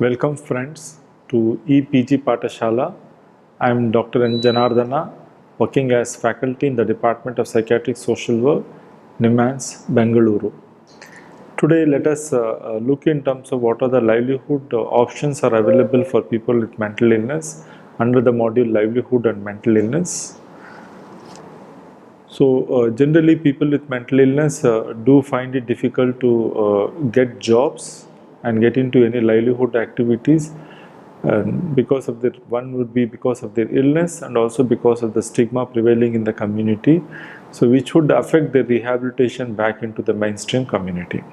Welcome friends to EPG Patashala. I am Dr. N. Janardana, working as faculty in the Department of Psychiatric Social Work, NIMHANS, Bengaluru. Today let us look in terms of what are the livelihood options are available for people with mental illness under the module livelihood and mental illness. So generally people with mental illness do find it difficult to get jobs and get into any livelihood activities because of their, one would be because of their illness and also because of the stigma prevailing in the community, so which would affect their rehabilitation back into the mainstream community.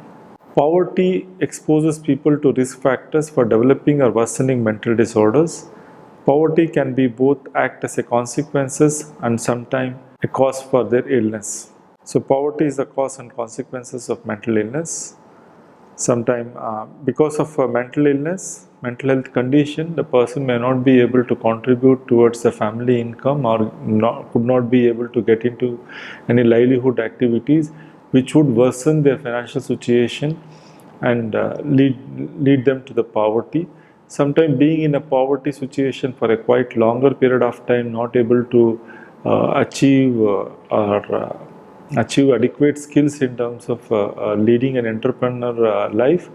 Poverty exposes people to risk factors for developing or worsening mental disorders. Poverty can be both act as a consequences and sometimes a cause for their illness. So poverty is the cause and consequences of mental illness. Sometimes because of a mental illness, mental health condition, the person may not be able to contribute towards the family income or could not be able to get into any livelihood activities which would worsen their financial situation and lead them to the poverty. Sometimes being in a poverty situation for a quite longer period of time, not able to achieve adequate skills in terms of leading an entrepreneur life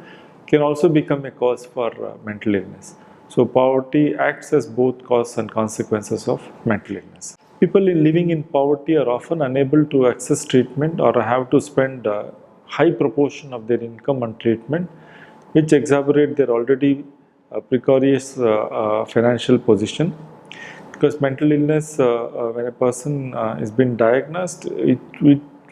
can also become a cause for mental illness. So poverty acts as both cause and consequences of mental illness. People living in poverty are often unable to access treatment or have to spend a high proportion of their income on treatment, which exacerbate their already precarious financial position. Because mental illness, when a person is been diagnosed, it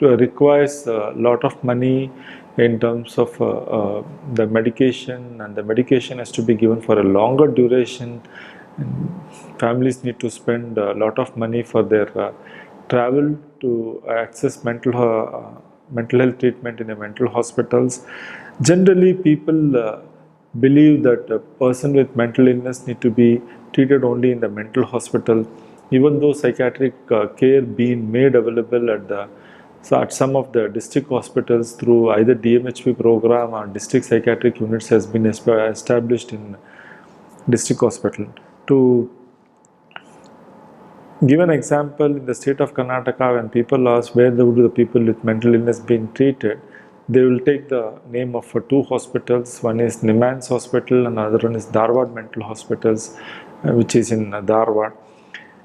requires a lot of money in terms of the medication, and the medication has to be given for a longer duration. And families need to spend a lot of money for their travel to access mental health treatment in a mental hospitals. Generally, people believe that a person with mental illness need to be treated only in the mental hospital, even though psychiatric care being made available at some of the district hospitals through either DMHP program or district psychiatric units has been established in district hospital. To give an example, in the state of Karnataka, when people ask where do the people with mental illness being treated, they will take the name of two hospitals. One is NIMHANS Hospital and another one is Dharwad Mental Hospitals, which is in Dharwad.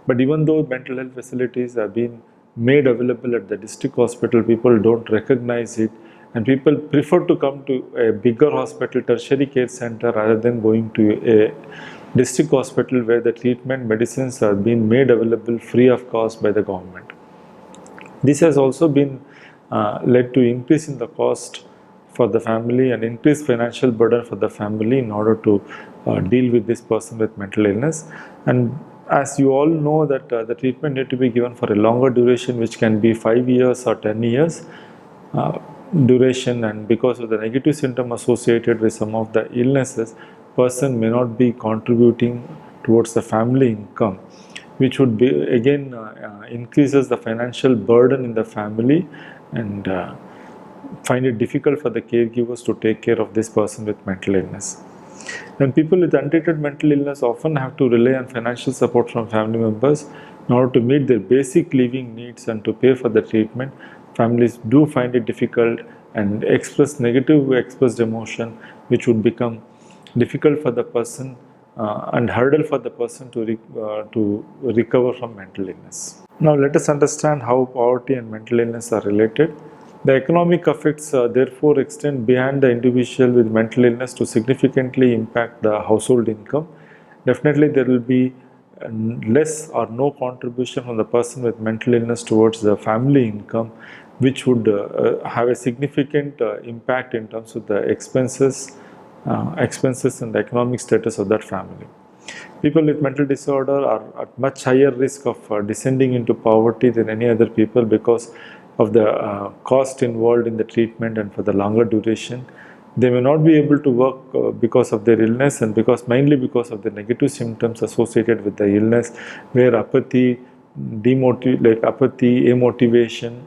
But even though mental health facilities have been made available at the district hospital, people don't recognize it, and people prefer to come to a bigger hospital, tertiary care center, rather than going to a district hospital where the treatment medicines are being made available free of cost by the government. This has also been led to increase in the cost for the family and increased financial burden for the family in order to deal with this person with mental illness. And as you all know that the treatment need to be given for a longer duration, which can be 5 years or 10 years duration, and because of the negative symptom associated with some of the illnesses, person may not be contributing towards the family income, which would be again increases the financial burden in the family and find it difficult for the caregivers to take care of this person with mental illness. Then people with untreated mental illness often have to rely on financial support from family members in order to meet their basic living needs and to pay for the treatment. Families do find it difficult and express emotion, which would become difficult for the person and hurdle for the person to recover from mental illness. Now let us understand how poverty and mental illness are related. The economic effects therefore extend beyond the individual with mental illness to significantly impact the household income. Definitely there will be less or no contribution from the person with mental illness towards the family income, which would have a significant impact in terms of the expenses and the economic status of that family. People with mental disorder are at much higher risk of descending into poverty than any other people because of the cost involved in the treatment and for the longer duration. They may not be able to work because of their illness and mainly because of the negative symptoms associated with the illness, where apathy, amotivation,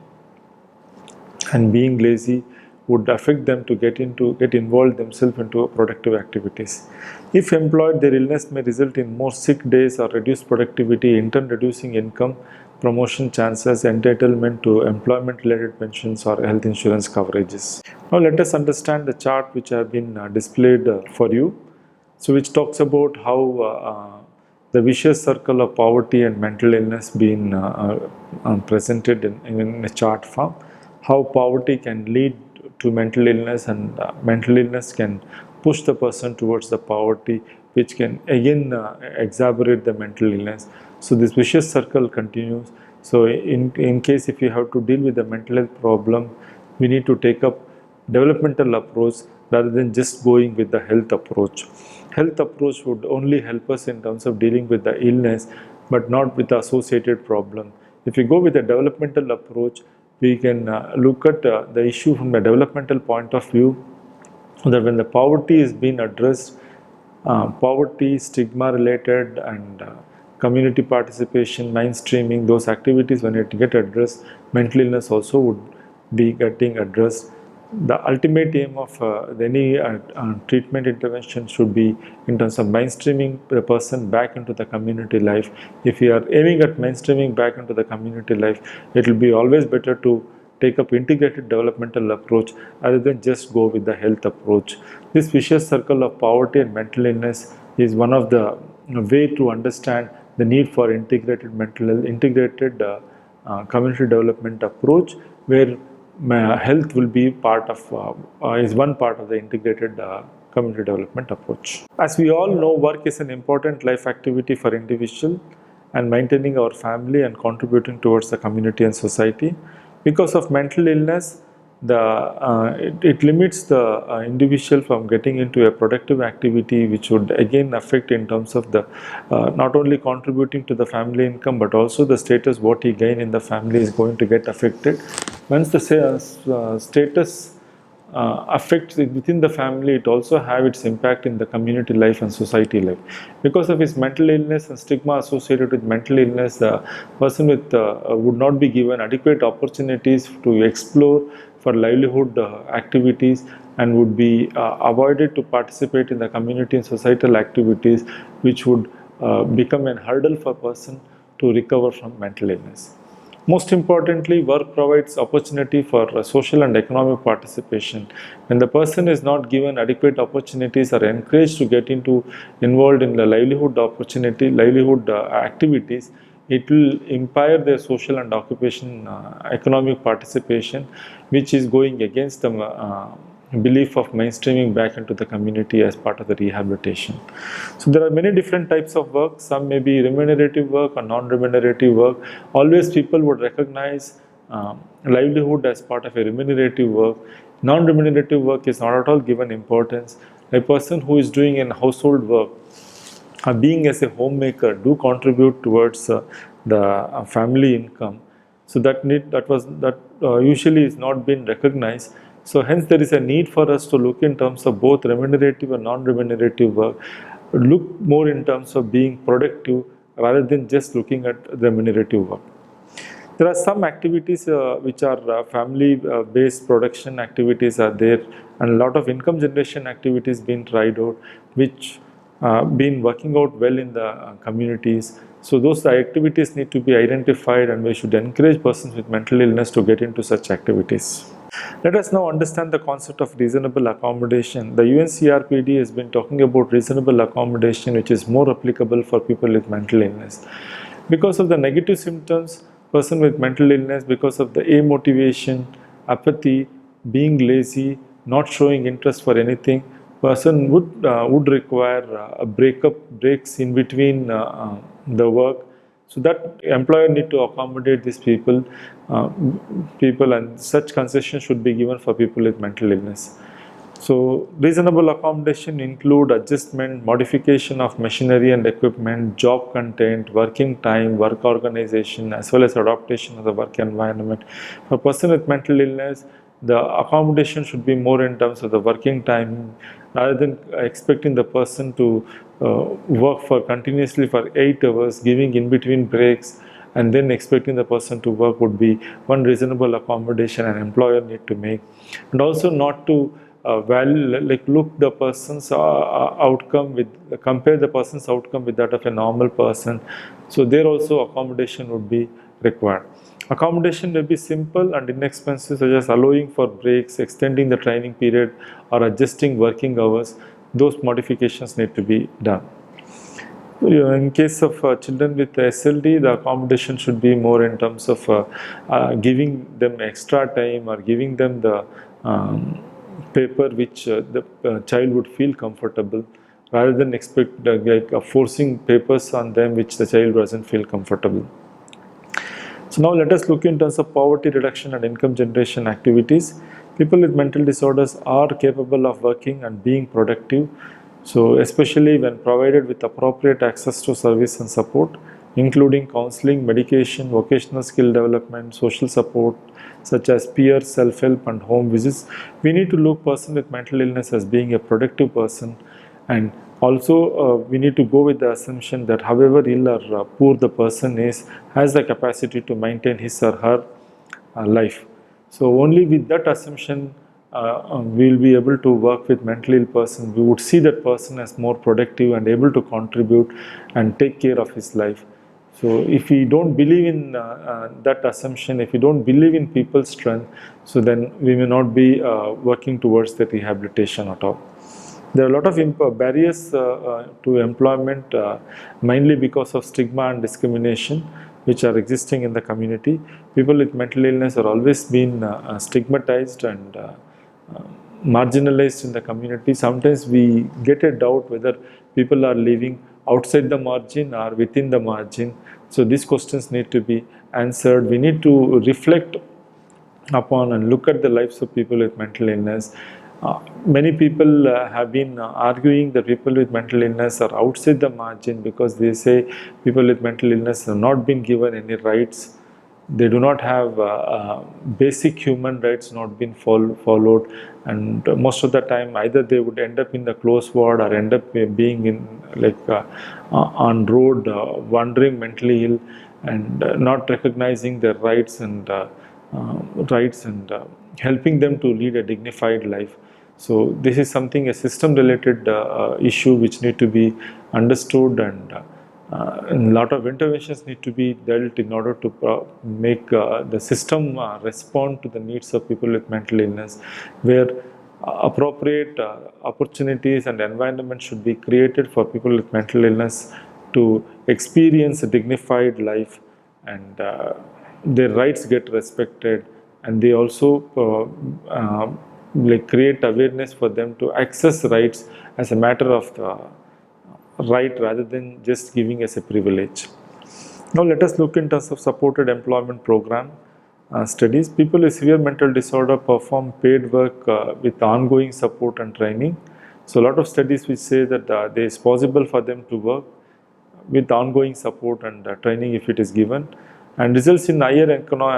and being lazy would affect them to get involved themselves into productive activities. If employed, their illness may result in more sick days or reduced productivity, in turn reducing income, promotion chances, entitlement to employment related pensions or health insurance coverages. Now let us understand the chart which have been displayed for you. So which talks about how the vicious circle of poverty and mental illness being presented in a chart form, how poverty can lead to mental illness, and mental illness can push the person towards the poverty, which can again exacerbate the mental illness. So this vicious circle continues. So in case if you have to deal with the mental health problem, we need to take up developmental approach rather than just going with the health approach. Health approach would only help us in terms of dealing with the illness, but not with the associated problem. If we go with a developmental approach, we can look at the issue from a developmental point of view, that when the poverty is being addressed, poverty, stigma related, and community participation, mainstreaming, those activities, when it get addressed, mental illness also would be getting addressed. The ultimate aim of any treatment intervention should be in terms of mainstreaming the person back into the community life. If we are aiming at mainstreaming back into the community life, it will be always better to take up integrated developmental approach rather than just go with the health approach. This vicious circle of poverty and mental illness is one of the way to understand the need for integrated mental health, integrated community development approach, where health will be part of is one part of the integrated community development approach. As we all know, work is an important life activity for individual and maintaining our family and contributing towards the community and society. Because of mental illness, it limits the individual from getting into a productive activity, which would again affect in terms of the not only contributing to the family income, but also the status what he gain in the family is going to get affected. Once the status affects within the family, it also have its impact in the community life and society life. Because of his mental illness and stigma associated with mental illness, the person with would not be given adequate opportunities to explore for livelihood activities, and would be avoided to participate in the community and societal activities, which would become a hurdle for a person to recover from mental illness. Most importantly, work provides opportunity for social and economic participation. When the person is not given adequate opportunities or encouraged to get involved in the livelihood activities, it will impair their social and occupation economic participation, which is going against the belief of mainstreaming back into the community as part of the rehabilitation. So there are many different types of work. Some may be remunerative work or non-remunerative work. Always people would recognize livelihood as part of a remunerative work. Non-remunerative work is not at all given importance. A person who is doing an household work, being as a homemaker, do contribute towards the family income. So that usually is not been recognized. So hence there is a need for us to look in terms of both remunerative and non-remunerative work. Look more in terms of being productive rather than just looking at remunerative work. There are some activities which are family-based production activities are there, and a lot of income generation activities being tried out, which been working out well in the communities. So those activities need to be identified, and we should encourage persons with mental illness to get into such activities. Let us now understand the concept of reasonable accommodation. The UNCRPD has been talking about reasonable accommodation, which is more applicable for people with mental illness. Because of the negative symptoms, person with mental illness, because of the amotivation, apathy, being lazy, not showing interest for anything, person would require breaks in between the work. So that employer need to accommodate these people, and such concessions should be given for people with mental illness. So reasonable accommodation include adjustment, modification of machinery and equipment, job content, working time, work organization, as well as adaptation of the work environment. For a person with mental illness, the accommodation should be more in terms of the working time, rather than expecting the person to work for continuously for 8 hours, giving in between breaks, and then expecting the person to work would be one reasonable accommodation an employer need to make. And also not to value, like look the person's outcome with, compare the person's outcome with that of a normal person. So there also accommodation would be required. Accommodation may be simple and inexpensive, such as allowing for breaks, extending the training period, or adjusting working hours. Those modifications need to be done. In case of children with SLD, the accommodation should be more in terms of giving them extra time or giving them the paper which the child would feel comfortable, rather than expect forcing papers on them which the child doesn't feel comfortable. So now let us look in terms of poverty reduction and income generation activities. People with mental disorders are capable of working and being productive. So especially when provided with appropriate access to service and support, including counseling, medication, vocational skill development, social support, such as peer self-help and home visits, we need to look person with mental illness as being a productive person. And also we need to go with the assumption that however ill or poor the person is, has the capacity to maintain his or her life. So only with that assumption we will be able to work with mentally ill person. We would see that person as more productive and able to contribute and take care of his life. So if we don't believe in that assumption, if we don't believe in people's strength, so then we may not be working towards the rehabilitation at all. There are a lot of barriers to employment, mainly because of stigma and discrimination which are existing in the community. People with mental illness are always been stigmatized and marginalized in the community. Sometimes we get a doubt whether people are living outside the margin or within the margin. So these questions need to be answered. We need to reflect upon and look at the lives of people with mental illness. Many people have been arguing that people with mental illness are outside the margin because they say people with mental illness have not been given any rights. They do not have basic human rights not been followed, and most of the time either they would end up in the close ward or end up being in on road, wandering mentally ill and not recognizing their rights and helping them to lead a dignified life. So this is something, a system related issue which need to be understood, and a lot of interventions need to be dealt in order to make the system respond to the needs of people with mental illness, where appropriate opportunities and environment should be created for people with mental illness to experience a dignified life, and their rights get respected, and they also create awareness for them to access rights as a matter of right rather than just giving as a privilege. Now let us look in terms of supported employment program studies. People with severe mental disorder perform paid work with ongoing support and training. So a lot of studies which say that it is possible for them to work with ongoing support and training if it is given, and results in higher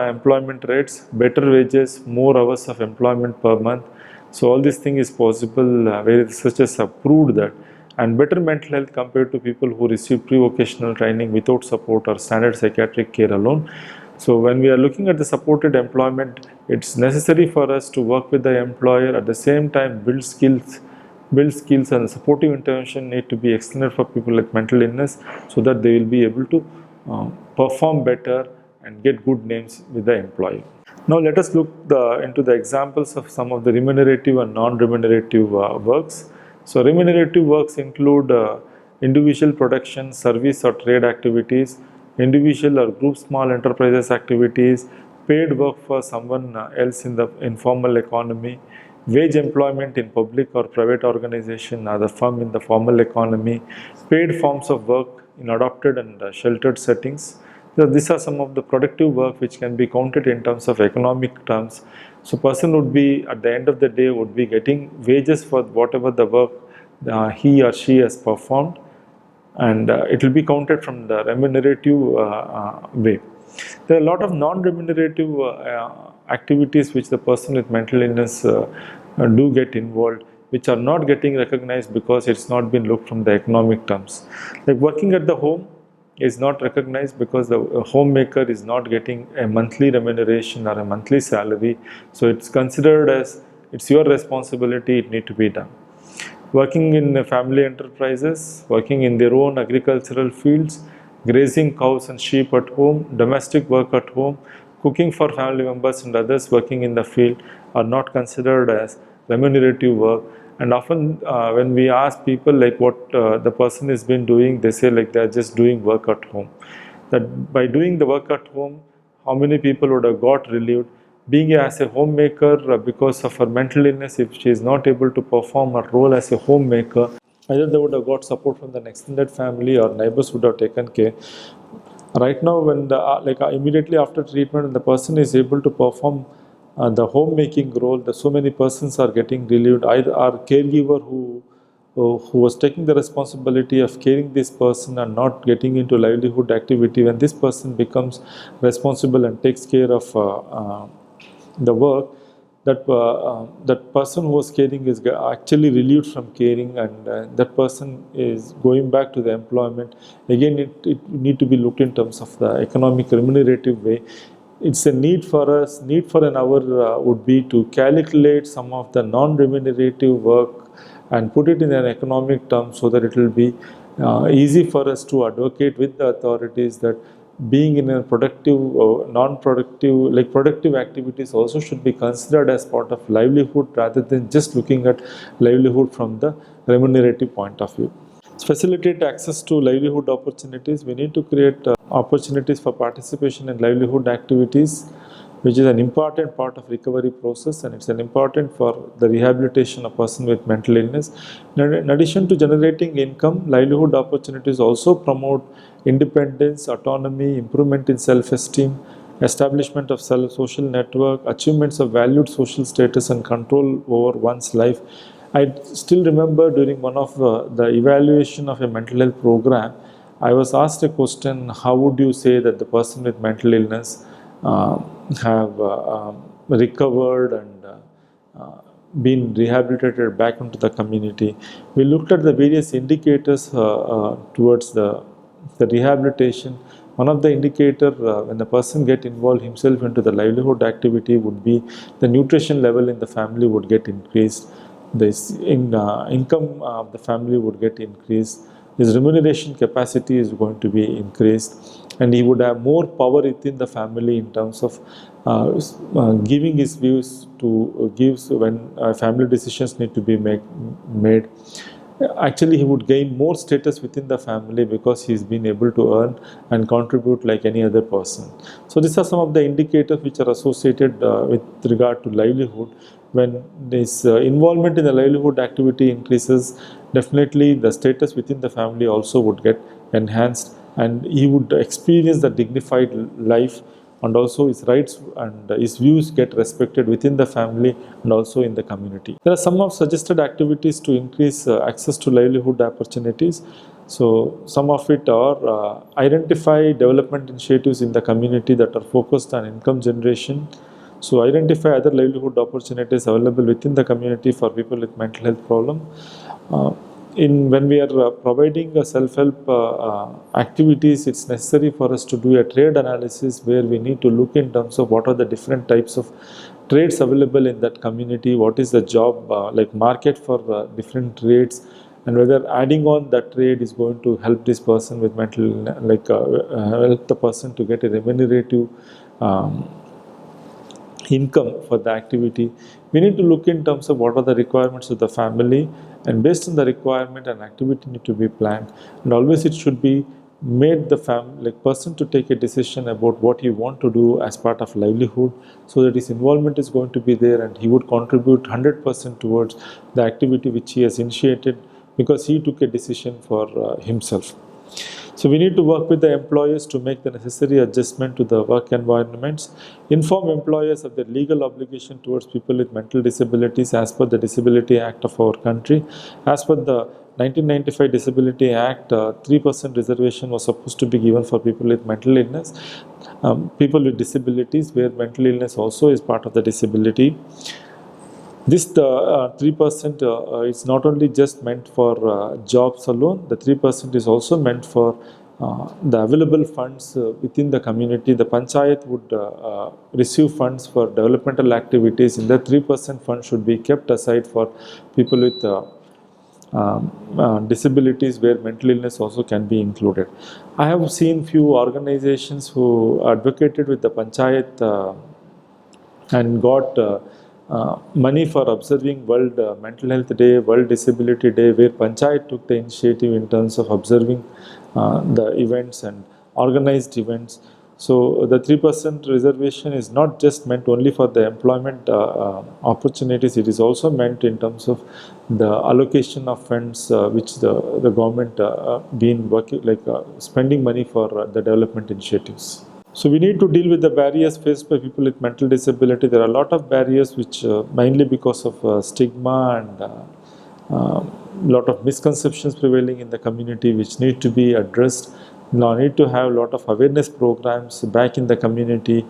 employment rates, better wages, more hours of employment per month. So all this thing is possible where researchers have proved that, and better mental health compared to people who receive pre-vocational training without support or standard psychiatric care alone. So when we are looking at the supported employment, it's necessary for us to work with the employer, at the same time build skills, and supportive intervention need to be extended for people with mental illness so that they will be able to perform better and get good names with the employer. Now let us look into the examples of some of the remunerative and non-remunerative works. So remunerative works include individual production, service or trade activities, individual or group small enterprises activities, paid work for someone else in the informal economy, wage employment in public or private organization or the firm in the formal economy, paid forms of work in adopted and sheltered settings. So these are some of the productive work which can be counted in terms of economic terms. So person would be, at the end of the day, would be getting wages for whatever the work he or she has performed, and it will be counted from the remunerative way. There are a lot of non-remunerative activities which the person with mental illness do get involved, which are not getting recognized because it's not been looked from the economic terms. Like working at the home, is not recognized because the homemaker is not getting a monthly remuneration or a monthly salary. So it's considered as it's your responsibility, it need to be done. Working in family enterprises, working in their own agricultural fields, grazing cows and sheep at home, domestic work at home, cooking for family members and others working in the field are not considered as remunerative work. And often when we ask people like what the person has been doing, they say like they are just doing work at home. That by doing the work at home, how many people would have got relieved? Being as a homemaker, because of her mental illness, if she is not able to perform her role as a homemaker, either they would have got support from the extended family or neighbors would have taken care. Right now, when the immediately after treatment, the person is able to perform the homemaking role, so many persons are getting relieved. Either our caregiver who was taking the responsibility of caring this person and not getting into livelihood activity, when this person becomes responsible and takes care of the work, that person who was caring is actually relieved from caring, and that person is going back to the employment. Again, it need to be looked in terms of the economic remunerative way. It's a need for us, need for an hour would be to calculate some of the non-remunerative work and put it in an economic term so that it will be easy for us to advocate with the authorities that being in a productive or non-productive, like productive activities also should be considered as part of livelihood rather than just looking at livelihood from the remunerative point of view. To facilitate access to livelihood opportunities, we need to create opportunities for participation in livelihood activities, which is an important part of recovery process, and it's an important for the rehabilitation of person with mental illness. In addition to generating income, livelihood opportunities also promote independence, autonomy, improvement in self-esteem, establishment of social network, achievements of valued social status, and control over one's life. I still remember during one of the evaluation of a mental health program, I was asked a question: how would you say that the person with mental illness have recovered and been rehabilitated back into the community? We looked at the various indicators towards the rehabilitation. One of the indicator when the person get involved himself into the livelihood activity would be the nutrition level in the family would get increased, income of the family would get increased, his remuneration capacity is going to be increased, and he would have more power within the family in terms of giving his views to gives when family decisions need to be made. Actually, he would gain more status within the family because he's been able to earn and contribute like any other person. So these are some of the indicators which are associated with regard to livelihood. When this involvement in the livelihood activity increases, definitely the status within the family also would get enhanced, and he would experience the dignified life, and also his rights and his views get respected within the family and also in the community. There are some of suggested activities to increase access to livelihood opportunities. So some of it are identify development initiatives in the community that are focused on income generation. So identify other livelihood opportunities available within the community for people with mental health problem. When we are providing self-help activities, it's necessary for us to do a trade analysis where we need to look in terms of what are the different types of trades available in that community, what is the job like market for different trades, and whether adding on that trade is going to help this person with mental, help the person to get a remunerative income for the activity. We need to look in terms of what are the requirements of the family, and based on the requirement, an activity need to be planned, and always it should be made the person to take a decision about what he want to do as part of livelihood, so that his involvement is going to be there and he would contribute 100% towards the activity which he has initiated because he took a decision for himself. So we need to work with the employers to make the necessary adjustment to the work environments, inform employers of their legal obligation towards people with mental disabilities as per the Disability Act of our country. As per the 1995 Disability Act, 3% reservation was supposed to be given for people with mental illness, people with disabilities where mental illness also is part of the disability. This 3% is not only just meant for jobs alone, the 3% is also meant for the available funds within the community, the panchayat would receive funds for developmental activities. In the 3% fund should be kept aside for people with disabilities, where mental illness also can be included. I have seen few organizations who advocated with the panchayat and got money for observing World Mental Health Day, World Disability Day, where Panchayat took the initiative in terms of observing the events and organized events. So the 3% reservation is not just meant only for the employment opportunities, it is also meant in terms of the allocation of funds which the government been working, like spending money for the development initiatives. So we need to deal with the barriers faced by people with mental disability. There are a lot of barriers which mainly because of stigma and lot of misconceptions prevailing in the community, which need to be addressed. Now need to have a lot of awareness programs back in the community,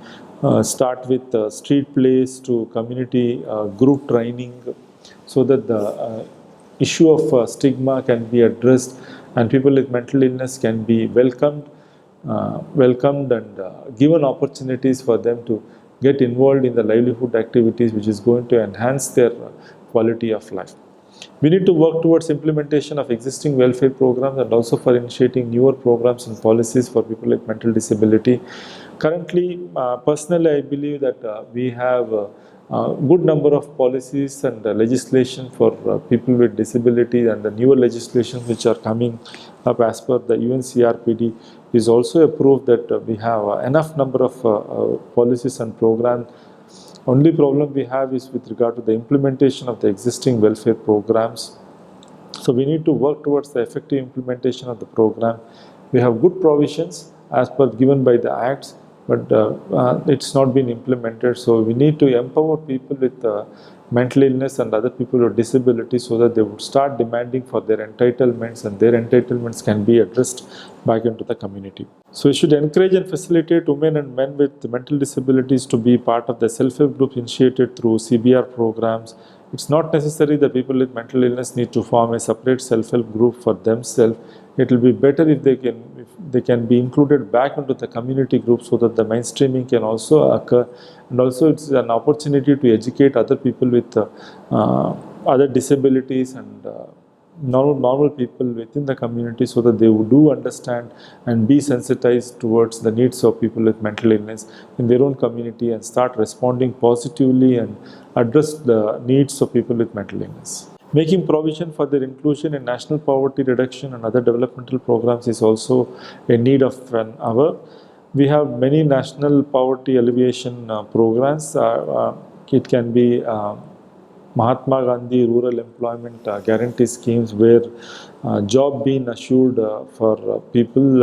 start with street plays to community group training, so that the issue of stigma can be addressed and people with mental illness can be welcomed and given opportunities for them to get involved in the livelihood activities, which is going to enhance their quality of life. We need to work towards implementation of existing welfare programs and also for initiating newer programs and policies for people with mental disability. Currently, personally, I believe that we have a good number of policies and legislation for people with disability, and the newer legislation which are coming up as per the UNCRPD is also a proof that we have enough number of policies and programs. Only problem we have is with regard to the implementation of the existing welfare programs. So we need to work towards the effective implementation of the program. We have good provisions as per given by the acts, but it's not been implemented. So we need to empower people with mental illness and other people with disabilities, so that they would start demanding for their entitlements, and their entitlements can be addressed back into the community. So we should encourage and facilitate women and men with mental disabilities to be part of the self-help group initiated through CBR programs. It's not necessary that people with mental illness need to form a separate self-help group for themselves. It will be better if they can be included back into the community group, so that the mainstreaming can also occur, and also it's an opportunity to educate other people with other disabilities and normal people within the community, so that they do understand and be sensitized towards the needs of people with mental illness in their own community, and start responding positively and address the needs of people with mental illness. Making provision for their inclusion in national poverty reduction and other developmental programs is also a need of an hour. We have many national poverty alleviation programs. It can be Mahatma Gandhi Rural Employment Guarantee Schemes, where job being assured for people,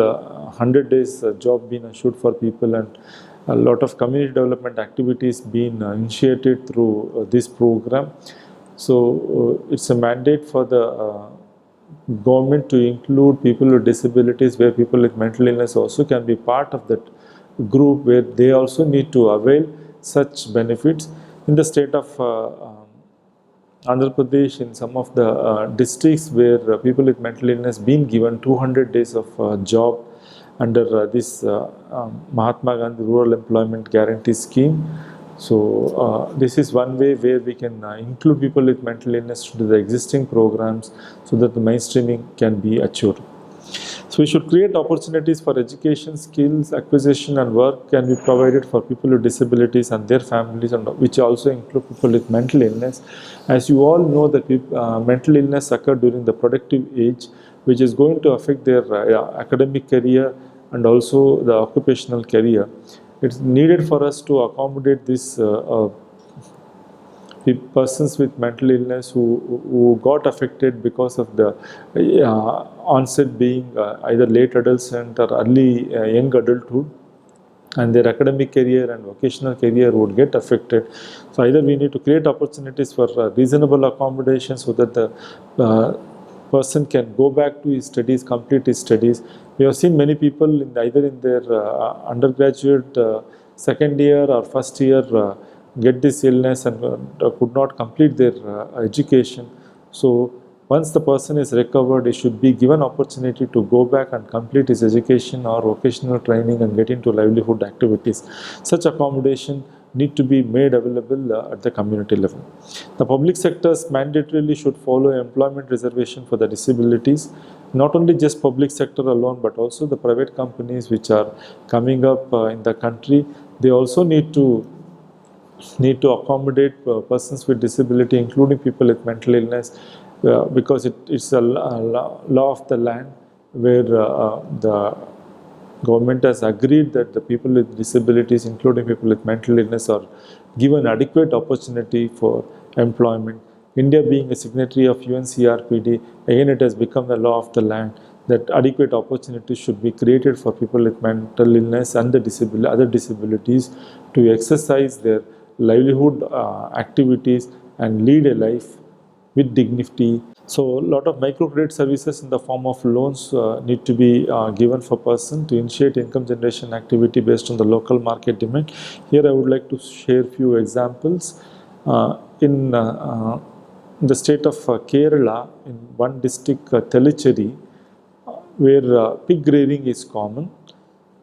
100 days job being assured for people, and a lot of community development activities being initiated through this program. So it's a mandate for the government to include people with disabilities, where people with mental illness also can be part of that group, where they also need to avail such benefits. In the state of Andhra Pradesh, in some of the districts where people with mental illness been given 200 days of job under this Mahatma Gandhi Rural Employment Guarantee Scheme. So this is one way where we can include people with mental illness to the existing programs, so that the mainstreaming can be achieved. So we should create opportunities for education, skills acquisition and work can be provided for people with disabilities and their families, and which also include people with mental illness. As you all know, that mental illness occur during the productive age, which is going to affect their academic career and also the occupational career. It's needed for us to accommodate this persons with mental illness who got affected because of the onset being either late adolescent or early young adulthood, and their academic career and vocational career would get affected. So either we need to create opportunities for reasonable accommodation, so that the person can go back to his studies, complete his studies. We have seen many people either in their undergraduate second year or first year get this illness and could not complete their education. So Once the person is recovered, he should be given opportunity to go back and complete his education or vocational training and get into livelihood activities. Such accommodation need to be made available at the community level. The public sectors mandatorily should follow employment reservation for the disabilities, not only just public sector alone, but also the private companies which are coming up in the country. They also need to accommodate persons with disability, including people with mental illness, because it's a law of the land where the government has agreed that the people with disabilities, including people with mental illness, are given adequate opportunity for employment. India being a signatory of UNCRPD, again it has become a law of the land that adequate opportunities should be created for people with mental illness and the other disabilities to exercise their livelihood activities and lead a life with dignity. So a lot of microcredit services in the form of loans need to be given for person to initiate income generation activity based on the local market demand. Here I would like to share few examples. In the state of Kerala, in one district, Tellicherry, where pig rearing is common.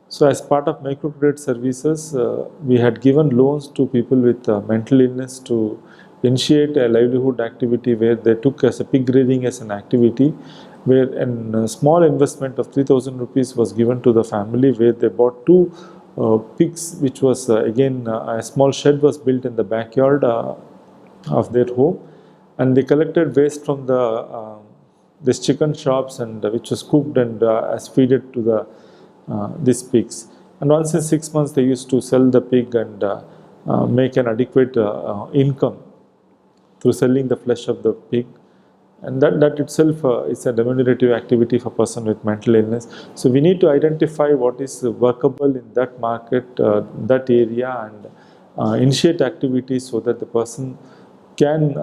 So as part of microcredit services, we had given loans to people with mental illness to initiate a livelihood activity where they took as a pig rearing as an activity, where a small investment of 3,000 rupees was given to the family, where they bought two pigs, which was again a small shed was built in the backyard of their home, and they collected waste from the this chicken shops and which was cooked and as feeded to the these pigs. And once in 6 months they used to sell the pig and make an adequate income through selling the flesh of the pig, and that itself is a remunerative activity for person with mental illness. So we need to identify what is workable in that market, that area, and initiate activities so that the person can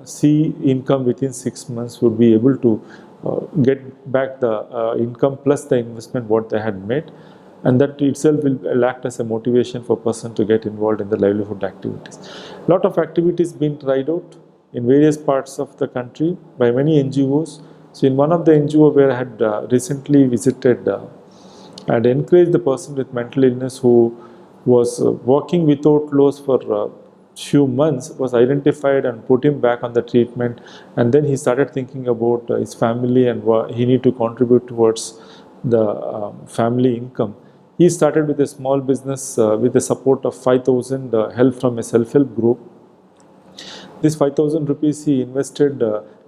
see income within 6 months, would be able to get back the income plus the investment what they had made, and that itself will act as a motivation for person to get involved in the livelihood activities. Lot of activities being tried out in various parts of the country by many NGOs. So in one of the NGO where I had recently visited, I had encouraged the person with mental illness who was working without loss for few months, was identified and put him back on the treatment, and then he started thinking about his family and he need to contribute towards the family income. He started with a small business with the support of 5,000 help from a self-help group. This 5,000 rupees he invested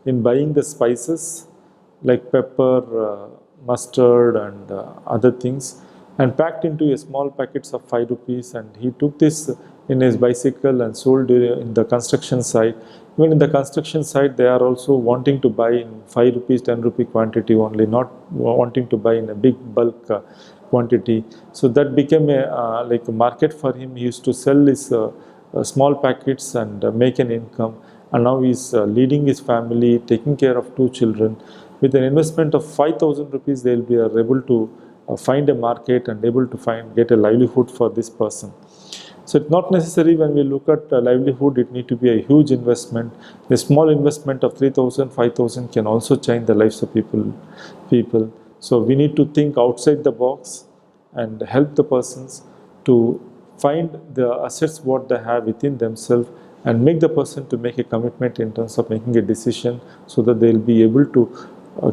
in buying the spices like pepper, mustard and other things, and packed into a small packets of 5 rupees, and he took this in his bicycle and sold in the construction site. Even in the construction site, they are also wanting to buy in 5 rupees, 10 rupee quantity only, not wanting to buy in a big bulk quantity. So that became a like a market for him. He used to sell his small packets and make an income, and now he is leading his family, taking care of 2 children. With an investment of 5,000 rupees, they will be able to find a market and able to get a livelihood for this person. So it's not necessary when we look at livelihood, it need to be a huge investment. A small investment of 3,000, 5,000 can also change the lives of people. So we need to think outside the box and help the persons to find the assets what they have within themselves, and make the person to make a commitment in terms of making a decision, so that they will be able to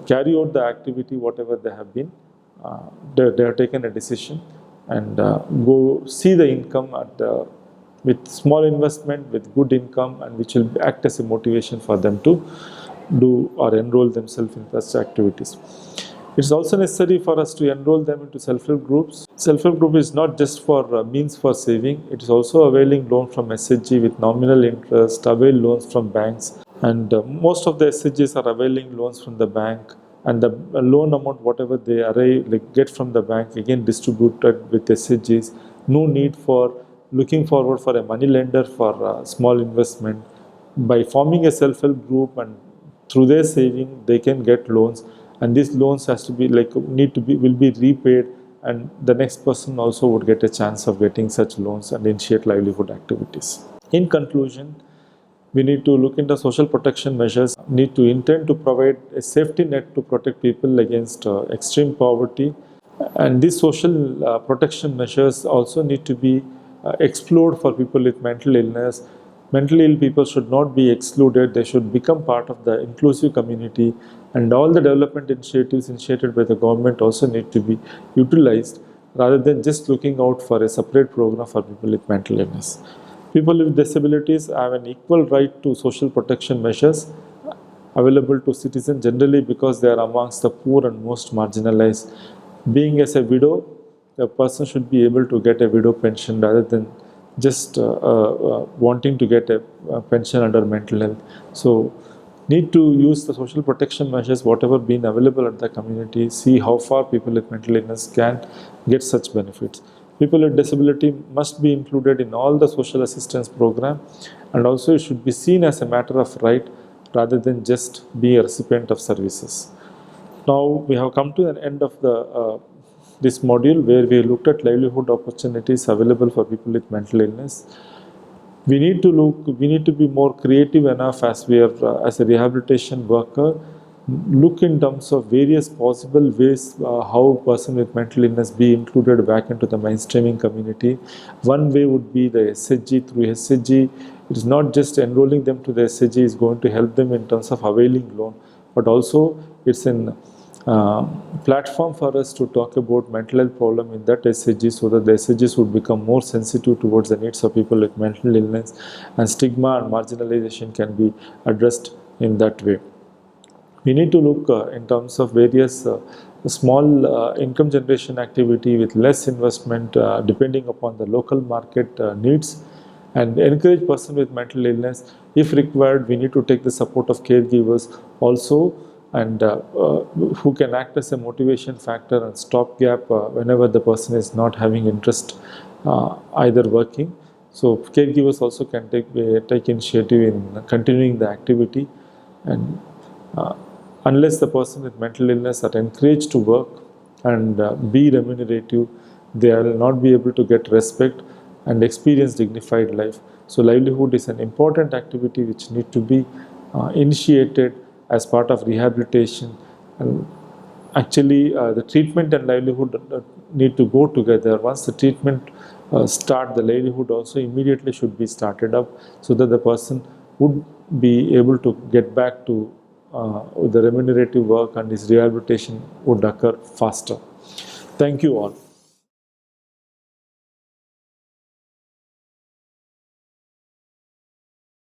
carry out the activity whatever they have been they have taken a decision, and go see the income with small investment with good income, and which will act as a motivation for them to do or enroll themselves in such activities. It's also necessary for us to enroll them into self-help groups. Self-help group is not just for means for saving, it is also availing loan from SHG with nominal interest, avail loans from banks, and most of the SHGs are availing loans from the bank, and the loan amount whatever they get from the bank again distributed with SHGs. No need for looking forward for a money lender for small investment. By forming a self-help group and through their saving they can get loans, and these loans has to be will be repaid, and the next person also would get a chance of getting such loans and initiate livelihood activities. In conclusion, We need to look into social protection measures, need to intend to provide a safety net to protect people against extreme poverty. And these social protection measures also need to be explored for people with mental illness. Mentally ill people should not be excluded, they should become part of the inclusive community, and all the development initiatives initiated by the government also need to be utilized rather than just looking out for a separate program for people with mental illness. People with disabilities have an equal right to social protection measures available to citizens generally because they are amongst the poor and most marginalized. Being as a widow, a person should be able to get a widow pension rather than just wanting to get a pension under mental health. So, need to use the social protection measures, whatever been available at the community, see how far people with mental illness can get such benefits. People with disability must be included in all the social assistance program, and also it should be seen as a matter of right rather than just be a recipient of services. Now we have come to the end of this module where we looked at livelihood opportunities available for people with mental illness. We need to be more creative enough as we are as a rehabilitation worker, look in terms of various possible ways how a person with mental illness be included back into the mainstreaming community. One way would be the SHG. Through SHG, it is not just enrolling them to the SHG is going to help them in terms of availing loan, but also it's an platform for us to talk about mental health problem in that SHG, so that the SHGs would become more sensitive towards the needs of people with mental illness, and stigma and marginalization can be addressed in that way. We need to look in terms of various small income generation activity with less investment depending upon the local market needs, and encourage person with mental illness. If required, we need to take the support of caregivers also, and who can act as a motivation factor and stopgap whenever the person is not having interest either working. So caregivers also can take initiative in continuing the activity, and unless the person with mental illness are encouraged to work and be remunerative, they will not be able to get respect and experience dignified life. So livelihood is an important activity which need to be initiated as part of rehabilitation. And actually the treatment and livelihood need to go together. Once the treatment start, the livelihood also immediately should be started up, so that the person would be able to get back to the remunerative work, and his rehabilitation would occur faster. Thank you all.